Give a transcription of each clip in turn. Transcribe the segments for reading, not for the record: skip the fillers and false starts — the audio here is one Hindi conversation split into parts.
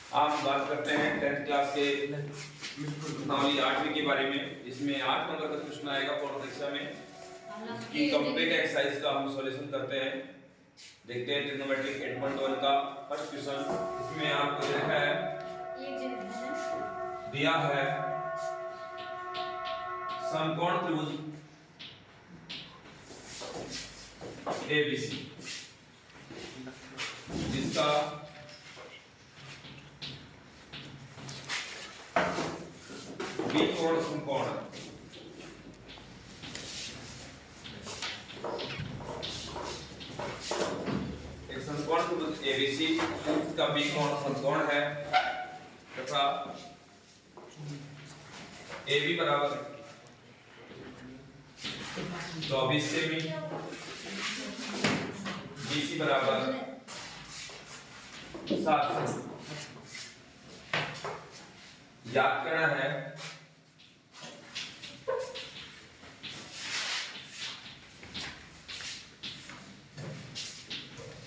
आज हम बात करते हैं 10th क्लास के प्रश्नावली 8वीं के बारे में। इसमें 8 नंबर का क्वेश्चन आएगा बोर्ड परीक्षा में, कि कंप्लीट एक्सरसाइज का हम सॉल्यूशन करते हैं। देखते हैं ट्रिग्नोमेट्रिक 8.1 का फर्स्ट क्वेश्चन। इसमें आपको देखा है, दिया है समकोण त्रिभुज एबीसी, जिसका बी कोण समकोण है। एक समकोण त्रिभुज एबीसी का बी कोण समकोण है तथा AB बराबर 24 सेमी, BC बराबर 7 सेमी। याद करना है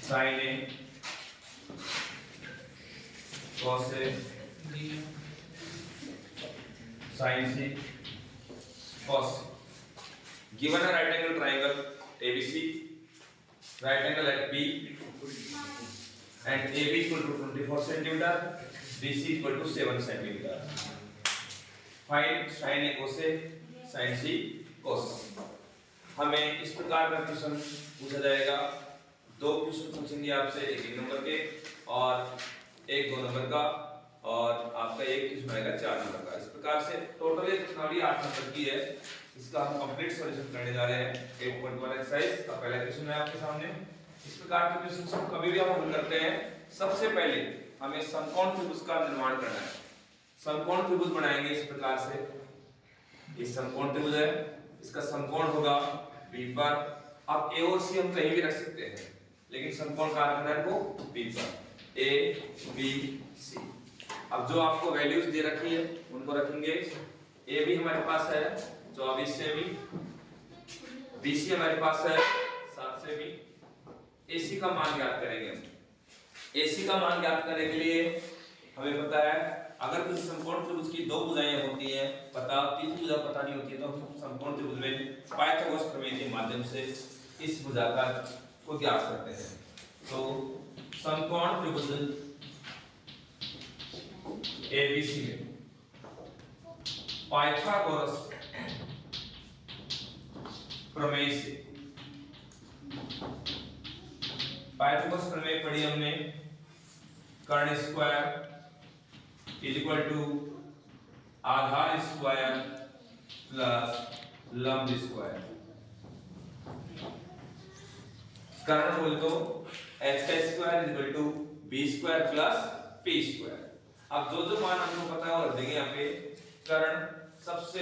sine A cos A sine C cos. Given है right angle triangle ABC, right angle at B and AB equal to 24 centimetre, BC equal to 7 centimetre. Find sine A cos A sine C cos. हमें इस प्रकार का क्वेश्चन पूछा जाएगा। दो क्वेश्चन पूछेंगे आपसे, एक नंबर के और एक 2 नंबर का, और आपका एक क्वेश्चन आएगा 4 नंबर का। इस प्रकार से टोटल ये प्रश्नावली 8 नंबर की है। इसका हम कंप्लीट सॉल्यूशन करने जा रहे हैं। 8.1 एक्सरसाइज का पहला क्वेश्चन है आपके सामने। इस प्रकार के क्वेश्चन हम कभी भी हम हल करते हैं, सबसे पहले हमें समकोण त्रिभुज का निर्माण करना है। समकोण त्रिभुज बनाएंगे इस प्रकार से। ये समकोण त्रिभुज है, इसका समकोण होगा B पर। अब A और C हम कहीं भी रख सकते हैं, लेकिन समकोण का रखना है को B पर। A B C। अब जो आपको वैल्यूज दे रखी है उनको रखेंगे। A भी हमारे पास है 24 सेमी, BC हमारे पास है 7 सेमी। AC का मान ज्ञात करेंगे हम। AC का मान ज्ञात करने के लिए हमें पता है, अगर किसी समकोण त्रिभुज की दो भुजाएं होती हैं पता, तीसरी भुजा पता नहीं होती है, तो हम समकोण त्रिभुज में पाइथागोरस प्रमेय के माध्यम से इस भुजा का को ज्ञात करते हैं। तो समकोण त्रिभुज ABC में पाइथागोरस प्रमेय से, पाइथागोरस प्रमेय पढ़ी हमने, कर्ण स्क्वायर इज इक्वल टू आधार स्क्वायर प्लस लंब स्क्वायर। कर्ण बोल तो h का square is equal to b square plus p square. अब जो जो मान हमको पता है वो देंगे यहाँ पे। कर्ण सबसे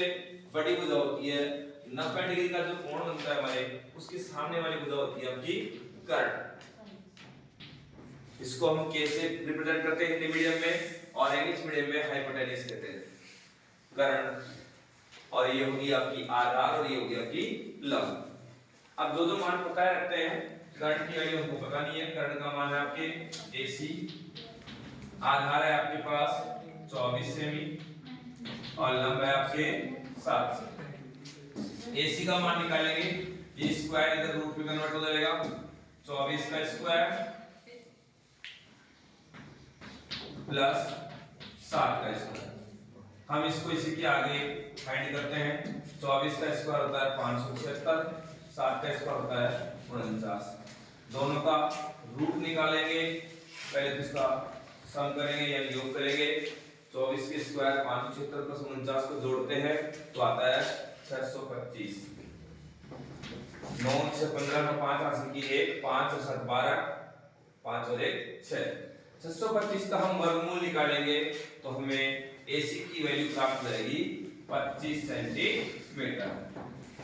बड़ी भुजा होती है, 90 डिग्री का जो कोण बनता है हमारे, उसके सामने वाली भुजा होती है आपकी कर्ण। इसको हम k से रिप्रेजेंट करते हैं हिंदी मीडियम में, और इंग्लिश मीडियम में हाइपोटेन्यूज कहते हैं कर्ण। और ये होगी आपकी आधार और ये होगी आपकी लंब। अब जो जो मान पता है रखते हैं, कर्ण की वैल्यू हमको पता नहीं है। कर्ण का मान है आपके AC, आधार है आपके पास 24 सेमी और लंब है आपके 7 सेमी। AC का मान निकालेंगे, ये स्क्वायर इधर रूट में कन्वर्ट हो जाएगा, 24 का स्क्वायर प्लस 7 का स्क्वायर। हम इसको इसी के आगे फाइंड करते हैं। 24 का स्क्वायर होता है 576, 7 का स्क्वायर होता है 49। दोनों का रूट निकालेंगे, पहले तो इसका सम करेंगे यानी योग करेंगे। 24 के स्क्वायर 576 प्लस 49 को जोड़ते हैं तो आता है 625। 9 6 15 का 5 हासिल की 1, 5 और 7 12, 5 और 1 6। 625 का हम वर्गमूल निकालेंगे तो हमें AC की वैल्यू प्राप्त हो जाएगी 25 सेंटीमीटर।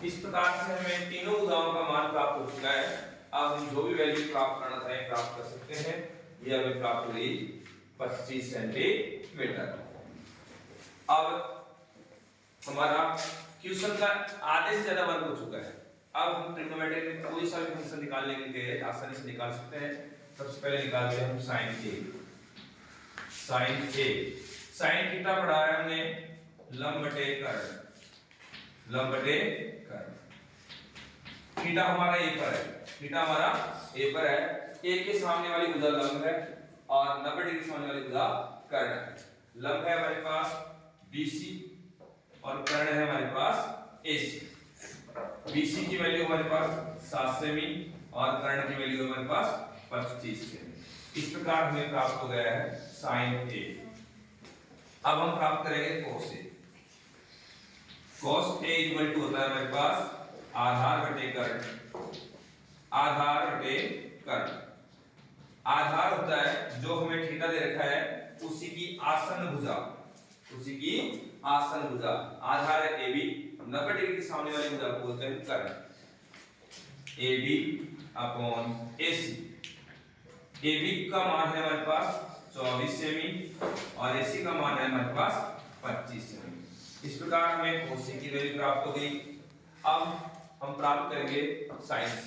इस प्रकार से हमें तीनों भुजाओं का मान प्राप्त हो चुका है। अब हम जो भी वैल्यू प्राप्त करना चाहें प्राप्त कर सकते हैं। ये हमें प्राप्त हुई 25 सेंटीमीटर। अब हमारा क्वेश्चन का आधे से ज्यादा वर्ग हो चुका है। अब हम ट्रिग्नोमेट्री में कोई सा भी फंक्शन निकालने के लिए आसानी से निकाल सकते हैं। सबसे पहले निकालते हैं हम sin k। साइन ए। साइन थीटा पढ़ा है हमने लंब बटे कर्ण, लंब बटे कर्ण। थीटा हमारा ए पर है, थीटा हमारा ए पर है। ए के सामने वाली भुजा लंब है और 90 डिग्री के सामने वाली भुजा कर्ण है। लंब है हमारे पास BC और कर्ण है हमारे पास AC। BC की वैल्यू हमारे पास 7 सेमी और कर्ण की वैल्यू हमारे पास 25 सेमी। इस प्रकार हमें प्राप्त हो गया है साइन A। अब हम प्राप्त करेंगे cos A। cos A equal to होता है हमारे पास आधार बटे कर्ण, आधार बटे कर्ण। आधार होता है जो हमें थीटा दे रखा है उसी की आसन भुजा, उसी की आसन भुजा। आधार है AB, 90 डिग्री के सामने वाली भुजा को बोलते हैं कर्ण। AB upon AC। AB का मान है हमारे पास 24 सेमी और AC का मान है हमारे पास 25 सेमी। इस प्रकार हमें cos की वैल्यू प्राप्त हो गई। अब हम प्राप्त करेंगे sin C।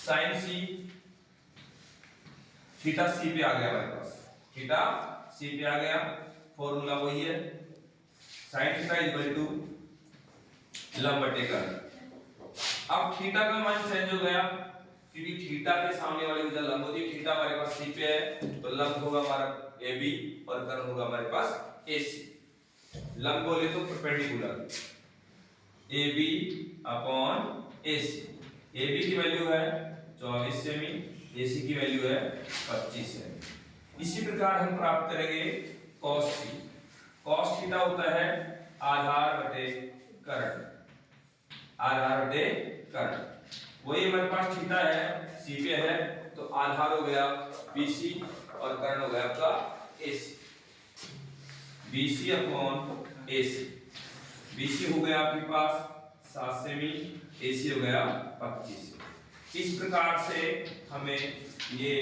sin C theta C पे आ गया हमारे पास, थीटा C पे आ गया। फॉर्मूला वही है sin थीटा इक्वल टू लंब बटे कर्ण। अब थीटा का मान चेंज हो गया क्योंकि थीटा के सामने वाली भुजा लंब होती है। थीटा हमारे पास C पे है तो लंब होगा हमारा AB और कर्ण होगा हमारे पास AC। लंब बोले तो perpendicular AB upon AC। AB की वैल्यू है 24 सेमी, AC की वैल्यू है 25 सेमी। इसी प्रकार हम प्राप्त करेंगे cos थीटा। cos थीटा होता है आधार बटे कर्ण, आधार बटे कर्ण। वही हमारे पास थीटा है C पे है तो आधार हो गया BC और कर्ण हो गया आपका AC। BC upon AC। BC हो गया आपके पास 7 सेमी, AC हो गया 25 सेमी। इस प्रकार से हमें ये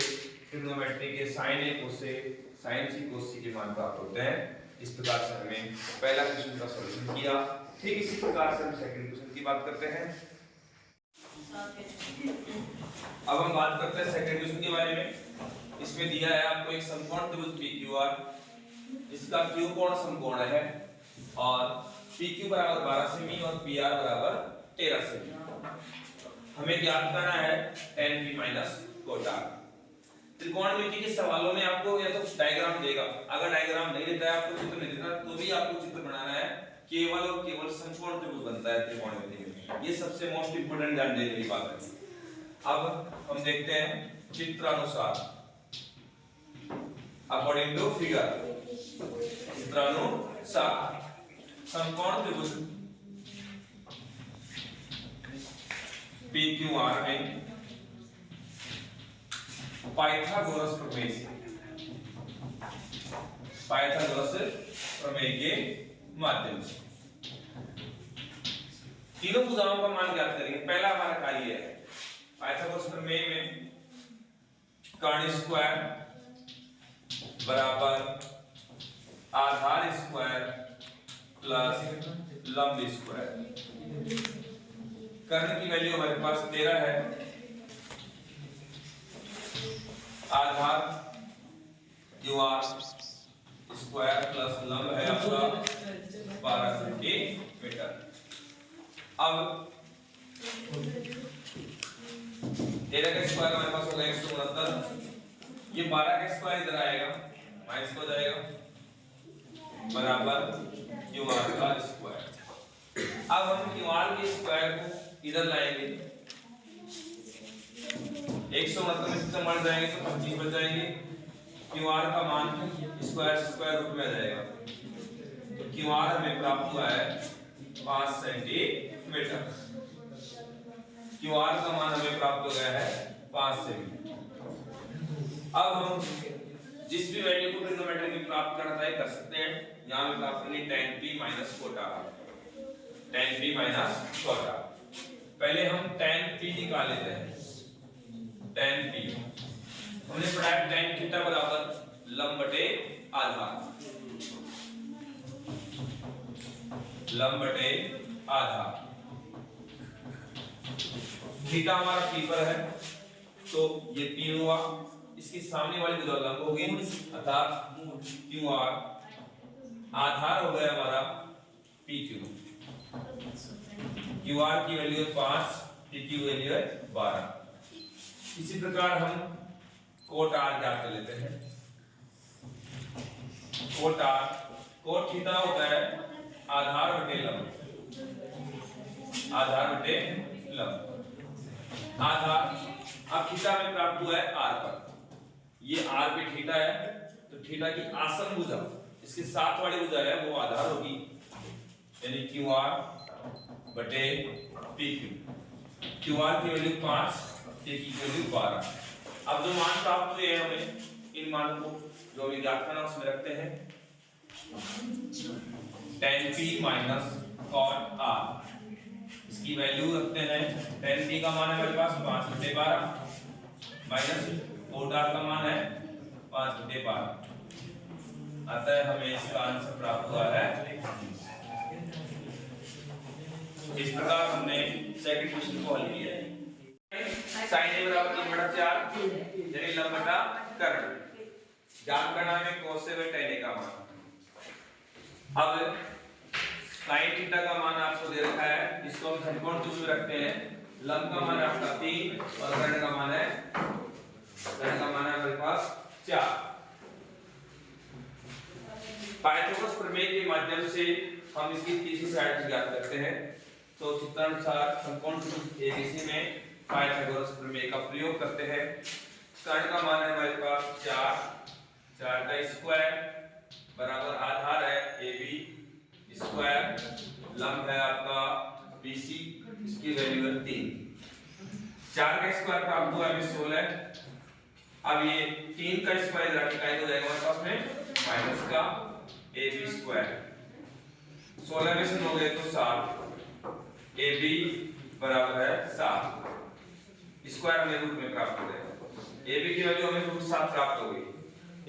ट्रिग्नोमेट्री के sin A cos A, sin C cos C के मान प्राप्त होते हैं। इस प्रकार से हमने पहला क्वेश्चन का सॉल्यूशन किया। ठीक इसी प्रकार से हम सेकंड क्वेश्चन की बात करते हैं। अब हम बात करते हैं सेकंड क्वेश्चन के बारे में। इसमें दिया है आपको एक समकोण त्रिभुज PQR, इसका Q कोण समकोण है और PQ बराबर 12 सेमी और PR बराबर 13 सेमी। हमें ज्ञात करना है tan P माइनस कोटा। त्रिकोणमिति के सवालों में आपको या तो डायग्राम देगा, अगर डायग्राम नहीं देता है आपको, चित्र नहीं देता तो भी आपको चित्र बनाना है। केवल और केवल समकोण त्रिभुज बनता है त्रिकोणमिति में। ये सबसे मोस्ट इंपोर्टेंट ध्यान देने वाली बात है। अब हम देखते हैं चित्रानुसार, अकॉर्डिंग टू फिगर। चित्रानुसार समकोण त्रिभुज PQR में पाइथागोरस प्रमेय से, पाइथागोरस प्रमेय के माध्यम से तीनों भुजाओं का मान ज्ञात करेंगे। पहला हमारा कार्य है पाइथागोरस प्रमेय में कर्ण स्क्वायर बराबर आधार स्क्वायर प्लस लंब स्क्वायर। कर्ण की वैल्यू हमारे पास 13 है, आधार QR स्क्वायर प्लस लंब है आपका 12 सेंटीमीटर। अब 13 का स्क्वायर हमारे पास होगा 169। ये 12 का स्क्वायर इधर आएगा, माइनस हो जाएगा, बराबर QR का स्क्वायर। अब हम QR के स्क्वायर को इधर लाएंगे, 169 में से मर जाएंगे तो 25 बच जाएंगे। QR का मान स्क्वायर से स्क्वायर रूट में आ जाएगा तो QR हमें प्राप्त हुआ है 5 सेंटीमीटर। QR का मान हमें प्राप्त हो गया है 5 सेमी। अब हम जिस भी वैल्यू को ट्रिग्नोमेट्री में प्राप्त करना है कर सकते हैं। यहां में प्राप्त करेंगे tan P माइनस कोटा, tan P माइनस कोटा। पहले हम tan P निकाल लेते हैं। tan P हमने पढ़ा है tan थीटा बराबर लंब बटे आधार, लंब बटे आधार। थीटा हमारा P पर है तो ये P हुआ, इसकी सामने वाली भुजा लंब होगी, अर्थात क्यू आर। आधार हो गया हमारा पी क्यू। क्यू आर की वैल्यू है 5, पी क्यू वैल्यू है 12। इसी प्रकार हम कोट आर ज्ञात कर लेते हैं। कोट आर, कोट थीटा होता है आधार बटे लंब, आधार बटे लंब। आधार अब थीटा में प्राप्त हुआ है आर पर, ये आर पे थीटा है, तो थीटा की आसन भुजा इसके साथ वाली भुजा है वो आधार होगी, यानी क्यू आर बटे पी क्यू। क्यू आर की वैल्यू 5, पी की वैल्यू 12। अब जो मान प्राप्त हुए हैं हमें, इन मानों को जो अभी ज्ञात करना उसमें रखते हैं। tan p minus cot r, इसकी वैल्यू रखते हैं। tan p का मान है हमारे पास 5/12 माइनस cot r का मान है 5/12, अतः हमें इसका आंसर प्राप्त हुआ है। इस प्रकार हमने सेकंड क्वेश्चन को हल किया है। sin a बराबर 3/4 यानी लंब बटा कर्ण। ज्ञात करना है cos से tan a का मान। अब sin थीटा का मान आपको दे रखा है, इसको हम समकोण त्रिभुज में रखते हैं। लंब का मान आपका 3 और कर्ण का मान है हमारे पास 4। पाइथागोरस प्रमेय के माध्यम से हम इसकी तीसरी साइड ज्ञात करते हैं। तो चित्रानुसार समकोण त्रिभुज एबीसी में पाइथागोरस प्रमेय का प्रयोग करते हैं। कर्ण का मान है हमारे पास 4 का स्क्वायर बराबर आधार है AB स्क्वायर, लंब है आपका BC, इसकी वैल्यू है 3। 4 का स्क्वायर प्राप्त हुआ है 16। अब ये 3 का स्क्वायर रखा हो जाएगा हमारे पास में माइनस का AB स्क्वायर। 16 में से 9 गए तो 7, AB बराबर है 7। स्क्वायर हमें रूट में प्राप्त हो जाएगा। AB की वैल्यू हमें रूट 7 प्राप्त हो गई।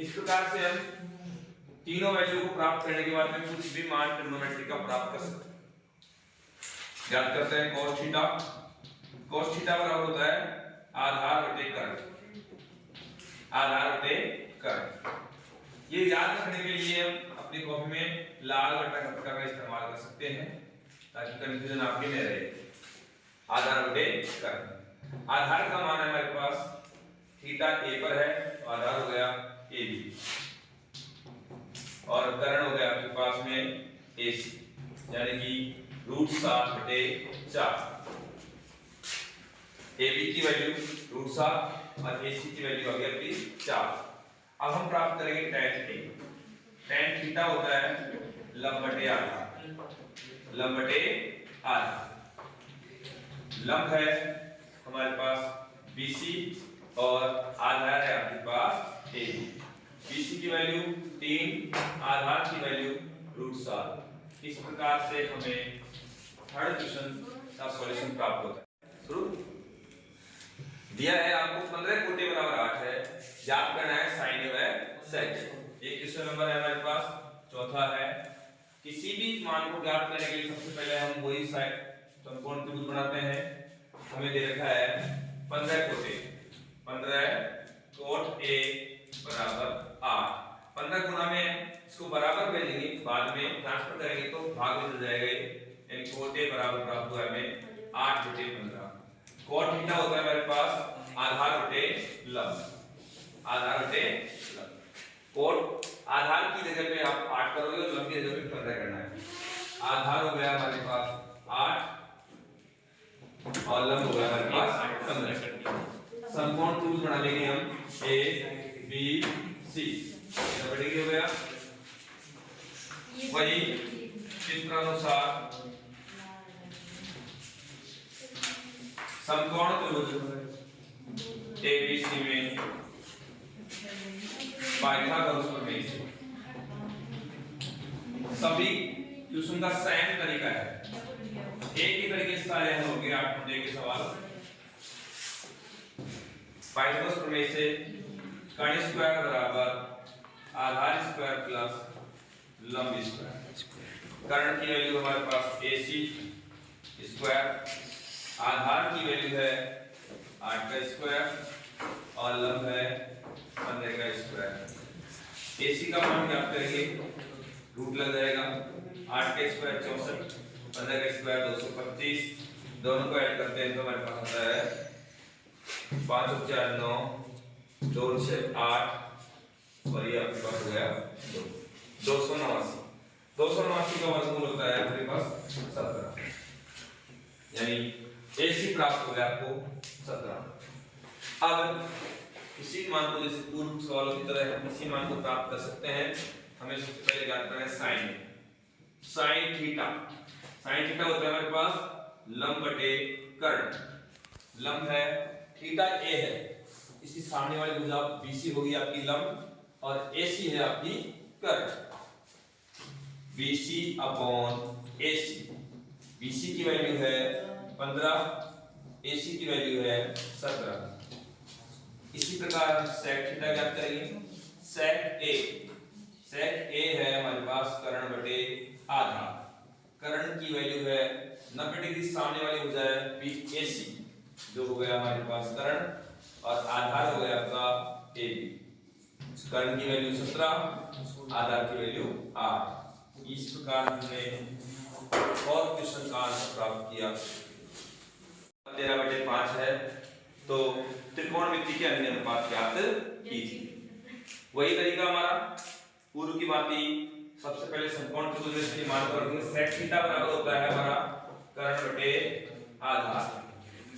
इस प्रकार से हम तीनों वैल्यू को प्राप्त करने के बाद में कुछ भी मान ट्रिग्नोमेट्री का प्राप्त कर सकते हैं। याद करते हैं cos थीटा, cos थीटा बराबर होता है आधार बटे कर्ण, आधार बटे कर्ण। ये याद रखने के लिए हम अपनी कॉपी में लाल बटा का इस्तेमाल कर सकते हैं ताकि कंफ्यूजन आपके में रहे। आधार बटे कर्ण, आधार का मान है हमारे पास थीटा a पर है, आधार हो गया AB और कर्ण हो गया आपके पास में AC, यानी कि रूट 7/4। AB की वैल्यू रूट 7 और AC की वैल्यू आ गई आपकी 4। अब हम प्राप्त करेंगे tan थीटा। tan थीटा होता है लंब बटे आधार, लंब बटे आधार। लंब है हमारे पास BC और आधार है आपके पास AB। BC की वैल्यू 3, आधार की वैल्यू रूट 7। इस प्रकार से हमें थर्ड क्वेश्चन का सॉल्यूशन प्राप्त होता है। शुरू दिया है आपको 15 कोटे बराबर 8 है, ज्ञात करना है sin A व sec A। ये क्वेश्चन नंबर है हमारे पास चौथा है। किसी भी मान को ज्ञात करने के लिए सबसे पहले हम वही साइड समकोण त्रिभुज बनाते हैं। हमें दे रखा है 15 कोटे, 15 कोट A बराबर 8। 15 गुना में इसको बराबर भेजेंगे, बाद में ट्रांसफर करेंगे तो भाग में चल जाएगा, यानी कोट A बराबर प्राप्त हुआ हमें 8/15। कोट थीटा होता है हमारे पास आधार बटे लंब, आधार बटे लंब। कोट आधार की जगह पे आप 8 करोगे और लंब की जगह पे 15 करना है। आधार हो गया हमारे पास 8 और लंब हो गया हमारे पास 15। समकोण त्रिभुज बना लेंगे हम A B C, हो गया। वही चित्रानुसार समकोण त्रिभुज ABC में पाइथागोरस प्रमेय से सभी क्वेश्चन का सेम तरीका है, एक ही तरीके से सारे हल होंगे। 8 घंटे के सवाल पाइथागोरस प्रमेय से कर्ण स्क्वायर बराबर आधार स्क्वायर प्लस लंब स्क्वायर। कर्ण की वैल्यू हमारे पास AC स्क्वायर, आधार की वैल्यू है 8 का स्क्वायर और लंब है 15 का स्क्वायर। AC का मान ज्ञात करेंगे, रूट लग जाएगा 8 का स्क्वायर 64, 15 का स्क्वायर 225, दोनों को ऐड करते हैं तो हमारे पास आता है 5 और 4 9, 2 और 6 8 और ये आपके पास हो गया 289। 289 का वर्गमूल होता है आपके पास 17, यानी AC प्राप्त हो गया आपको 17। अब इसी मान को जैसे पूर्व सवालों की तरह हम इसी मान को प्राप्त कर सकते हैं। हमें सबसे पहले ज्ञात करना है साइन थीटा। साइन थीटा होता है हमारे पास लंब बटे कर्ण। लंब है थीटा ए है, इसकी सामने वाली भुजा BC होगी आपकी लंब और AC है आपकी कर्ण। BC अपॉन AC, BC की वैल्यू है 15, AC की वैल्यू है 17। इसी प्रकार हम sec थीटा ज्ञात करेंगे। sec A है हमारे पास कर्ण बटे आधार। कर्ण की वैल्यू है 90 डिग्री, सामने वाली भुजा है BAC जो हो गया हमारे पास कर्ण और आधार हो गया आपका AB। कर्ण की वैल्यू 17, आधार की वैल्यू 8। इस प्रकार हमने और क्वेश्चन का आंसर प्राप्त किया। 13/5 है तो त्रिकोणमिति के अन्य अनुपात ज्ञात कीजिए। वही तरीका हमारा पूर्व की भांति सबसे पहले समकोण त्रिभुज के मान पर रखेंगे। sec थीटा बराबर होता है हमारा कर्ण बटे आधार।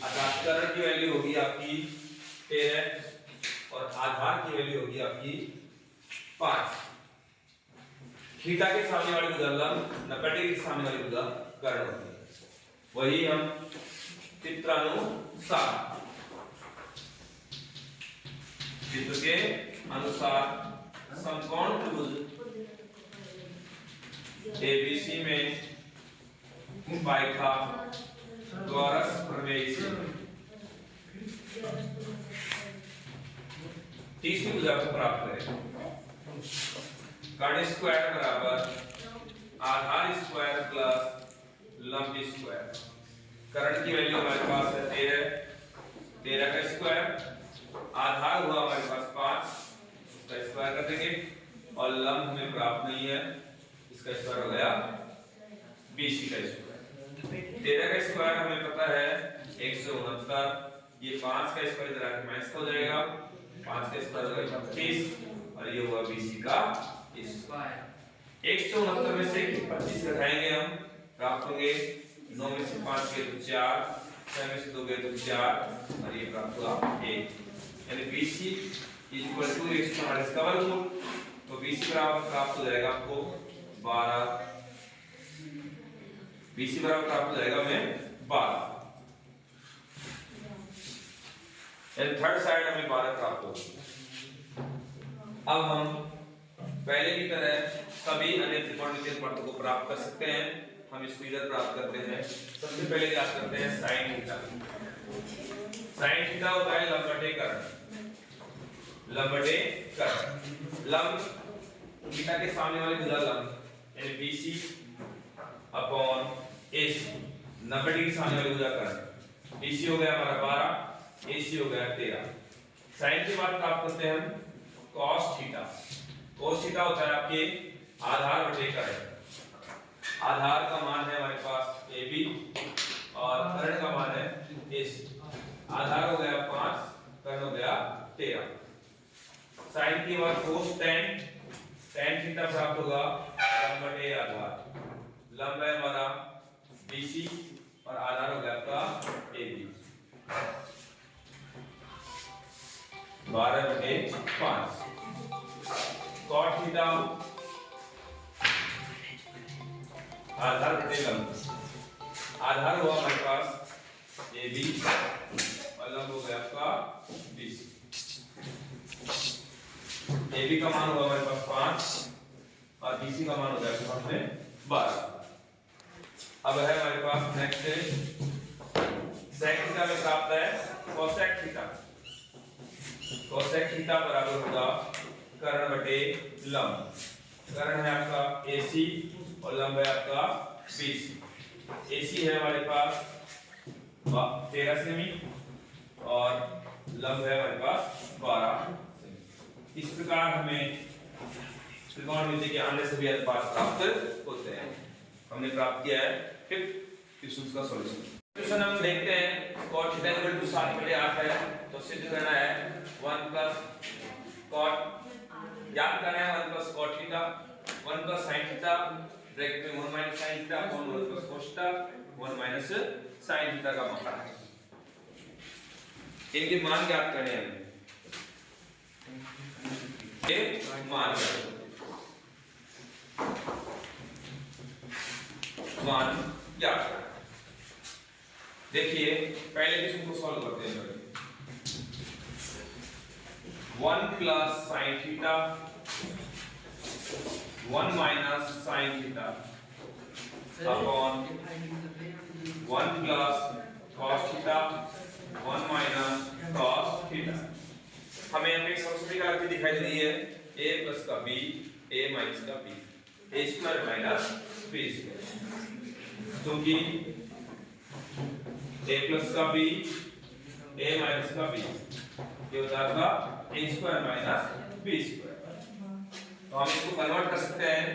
अर्थात कर्ण की वैल्यू होगी आपकी 13 और आधार की वैल्यू होगी आपकी 5। थीटा के सामने वाली भुजा लंब, 90 डिग्री के सामने वाली भुजा कर्ण होती है। वही हम चित्रानुसार चित्र के अनुसार समकोण त्रिभुज ABC में बाइका द्वारस प्रवेश 30वीं भुजा को प्राप्त करें। कर्ण स्क्वायर बराबर आधार स्क्वायर प्लस लंब स्क्वायर। कर्ण की वैल्यू हमारे पास है 13 का स्क्वायर, आधार हुआ हमारे पास 5, इसका स्क्वायर कर देंगे और लंब हमें प्राप्त नहीं है, इसका स्क्वायर हो गया BC का स्क्वायर। 13 का स्क्वायर हमें पता है 169, ये 5 का स्क्वायर इधर आके माइनस हो जाएगा, 5 का स्क्वायर हो गया 25 और ये हुआ BC का स्क्वायर। 169 में से 25 घटाएंगे हम, प्राप्त होंगे 9 में से 5 गए तो 4, 6 में से 2 गए तो 4 और ये प्राप्त हुआ 1, यानी BC इक्वल टू 148 का वर्गमूल। तो BC बराबर प्राप्त हो जाएगा आपको 12, BC बराबर प्राप्त हो जाएगा हमें 12, यानी थर्ड साइड हमें 12 प्राप्त होगी। अब हम पहले की तरह सभी अन्य त्रिकोणमितीय अनुपातों को प्राप्त कर सकते हैं। हम इसको इधर प्राप्त करते हैं। सबसे पहले याद करते हैं साइन थीटा। साइन थीटा होता है लंब बटे कर्ण। लंब बटे कर्ण। लंब थीटा के सामने वाली भुजा लंब यानी BC अपॉन AC, 90 डिग्री सामने वाली भुजा कर्ण। BC हो गया हमारा 12, AC हो गया 13। साइन के बाद प्राप्त करते हैं हम cos थीटा। cos थीटा होता है आपके आधार बटे कर्ण। आधार का मान है हमारे पास AB और कर्ण का मान है AC। आधार हो गया 5, कर्ण हो गया 13। साइन के बाद cos tan थीटा प्राप्त होगा लंब बटे आधार। लंब है हमारा BC और आधार हो गया आपका AB। 12/5 cot थीटा आधार बटे लंब। आधार हुआ हमारे पास AB और लंब हो गया आपका BC। AB का मान होगा हमारे पास 5 और BC का मान हो गया आपके पास में 12। अब है हमारे पास नेक्स्ट sec थीटा में प्राप्त है cosec थीटा। cosec थीटा बराबर होगा कर्ण बटे लंब। कर्ण है आपका AC और लंब है आपका BC। AC है हमारे पास 13 सेमी और लंब है हमारे पास 12 सेमी। इस प्रकार हमें त्रिकोणमिति के अन्य सभी अनुपात प्राप्त होते हैं। हमने प्राप्त किया है फिफ्थ क्वेश्चन का सॉल्यूशन। क्वेश्चन हम देखते हैं cot θ इक्वल टू 7/8 है, तो सिद्ध करना है 1 प्लस cot, याद करना है 1 plus cot θ 1 plus sin θ bracket में 1 minus sin θ upon 1 plus cos θ 1 minus sin θ का मान है। इनके मान ज्ञात करने हैं, ये मान ज्ञात करना। देखिए पहले क्वेश्चन को सॉल्व करते हैं। 1 plus sin theta 1 minus sin theta upon 1 plus cos theta 1 minus cos theta. हमें यहाँ पे समस्या का अर्थ दिखाई दे रही है a प्लस का b a माइनस का b a square minus b square, क्योंकि a प्लस का b a माइनस का b ये होता है a square minus b square. तो हम इसको कन्वर्ट कर सकते हैं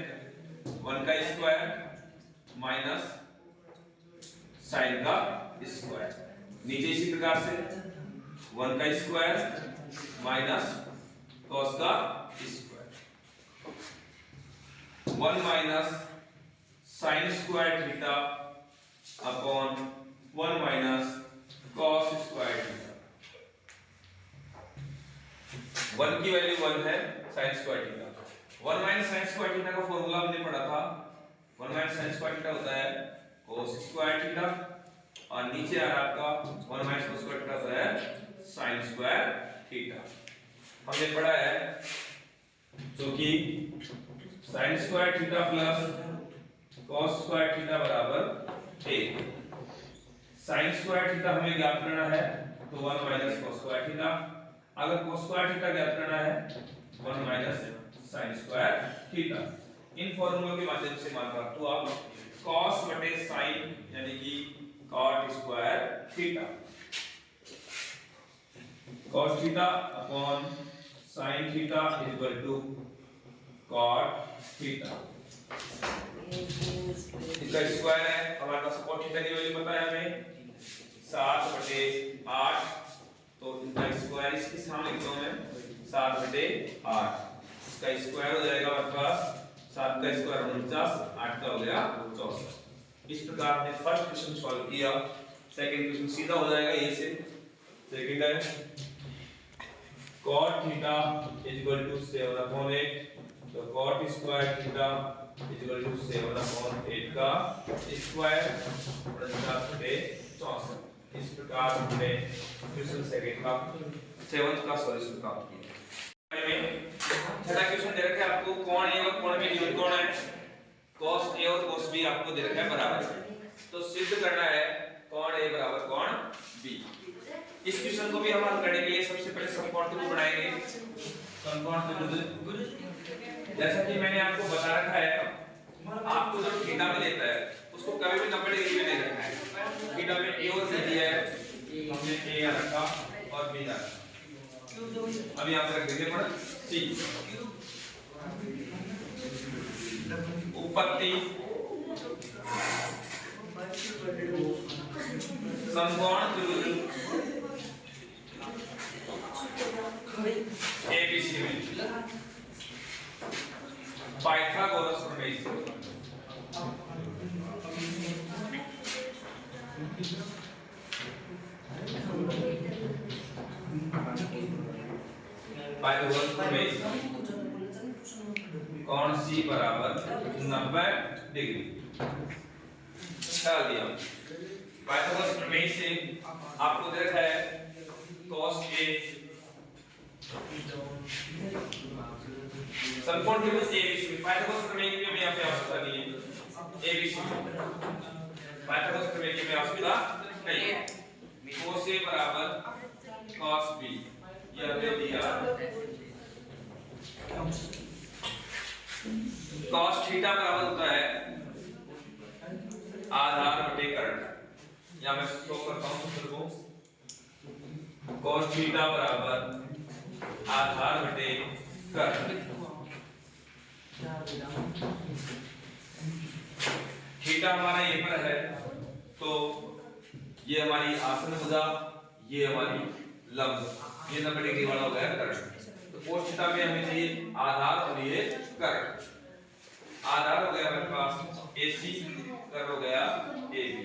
1 का स्क्वायर माइनस sin का स्क्वायर, नीचे इसी प्रकार से 1 का स्क्वायर माइनस cos का square 1 minus sin square theta upon 1 minus cos square theta. 1 की वैल्यू 1 है sin square theta. 1 minus sin square theta का फॉर्मूला हमने पढ़ा था, 1 माइनस sin स्क्वायर थीटा होता है cos स्क्वायर थीटा और नीचे आ रहा आपका 1 माइनस cos स्क्वायर थीटा होता है sin स्क्वायर थीटा। हमने पढ़ा है जो कि sin square theta plus cos square theta बराबर 1। sin स्क्वायर थीटा हमें ज्ञात करना है तो 1 माइनस cos स्क्वायर थीटा, अगर cos स्क्वायर थीटा ज्ञात करना है 1 माइनस sin स्क्वायर थीटा। इन फॉर्मूलों के माध्यम से मान प्राप्त हुआ cos बटे sin यानी कि cot square theta, cos theta upon sin theta equal to cot theta. इसका स्क्वायर है, हमारे पास cot थीटा की वैल्यू पता है हमें 7/8, तो इनका स्क्वायर इसके सामने लिखता हूं मैं 7/8, इसका स्क्वायर हो जाएगा हमारे पास 7 का स्क्वायर 49, 8 का हो गया 64। इस प्रकार हमने फर्स्ट क्वेश्चन सॉल्व किया। सेकंड क्वेश्चन सीधा हो जाएगा यही से। सेकंड है cot थीटा इक्वल टू 7/8, तो cot square theta equal to 7/8 का स्क्वायर 50/64। इस प्रकार हमने क्वेश्चन सेकंड का 7th का सॉल्यूशन प्राप्त किया। छठा क्वेश्चन दे रखा है आपको कोण A और कोण B नियत कोण है, cos A और cos B आपको दे रखा है बराबर, तो सिद्ध करना है कोण A बराबर कोण B। इस क्वेश्चन को भी हम हल करने के लिए सबसे पहले समकोण त्रिभुज बनाएंगे। समकोण त्रिभुज जैसा कि मैंने आपको बता रखा है, आपको जो थीटा में देता है उसको कभी भी 90 डिग्री में नहीं रखना है। थीटा में A और B दिया है, हमने A रखा और B रखा। अब यहां पे रख देंगे पर C। उत्पत्ति समकोण त्रिभुज ABC में पाइथागोरस प्रमेय से पाइथागोरस प्रमेय कोण C बराबर 90 डिग्री डाल दिया। पाइथागोरस प्रमेय से आपको दे रखा है cos A समकोण त्रिभुज ABC में पाइथागोरस प्रमेय की भी यहां पे आवश्यकता नहीं है। ABC पाइथागोरस प्रमेय की भी आवश्यकता नहीं है। cos A बराबर cos B यह दे दिया। cos थीटा बराबर होता है आधार बटे कर्ण। यहां मैं शो करता हूं सूत्र को, cos थीटा बराबर आधार बटे कर्ण। थीटा हमारा ये पर है, तो ये हमारी आसन भुजा, ये हमारी लंब, ये 90 डिग्री वाला हो गया कर्ण। तो कोस थीटा में हमें चाहिए आधार और ये कर्ण। आधार हो गया हमारे पास AC, कर्ण हो गया AB।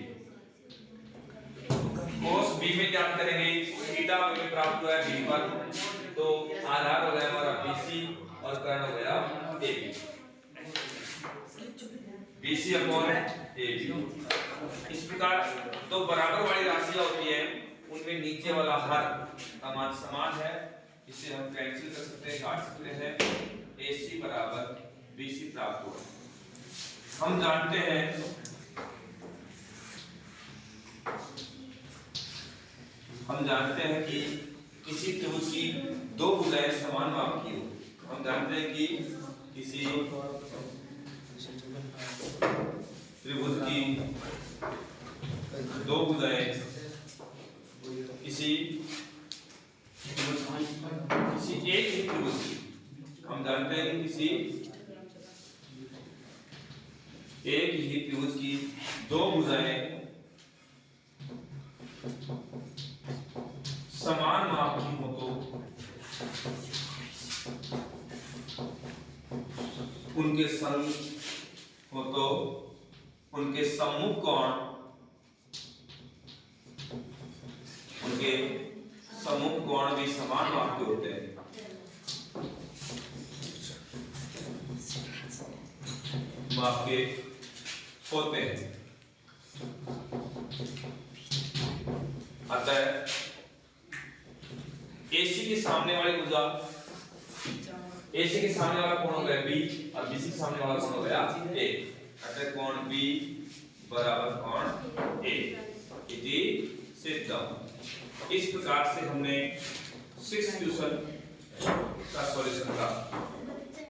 कोस B में क्या करेंगे, थीटा हमें प्राप्त हुआ है B पर, तो आधार हो गया हमारा BC और कर्ण हो गया AB। BC upon AB। इस प्रकार तो बराबर वाली राशियां होती है, उनमें नीचे वाला हर का मान समान है, इसे हम कैंसिल कर सकते हैं, काट सकते हैं। AC बराबर BC प्राप्त हुआ। हम जानते हैं कि किसी त्रिभुज की दो भुजाएं समान माप की हो। हम जानते हैं कि किसी त्रिभुज की दो भुजाएं किसी एक ही त्रिभुज की, हम जानते हैं कि किसी एक ही त्रिभुज की दो भुजाएं समान माप की हो तो उनके सम्मुख कोण भी समान माप के होते हैं। अतः AC के सामने वाली भुजा, AC के सामने वाला कोण हो गया B और BC के सामने वाला कोण हो गया A। अतः कोण B बराबर कोण A इति सिद्धम। इस प्रकार से हमने 6 क्वेश्चन का सॉल्यूशन का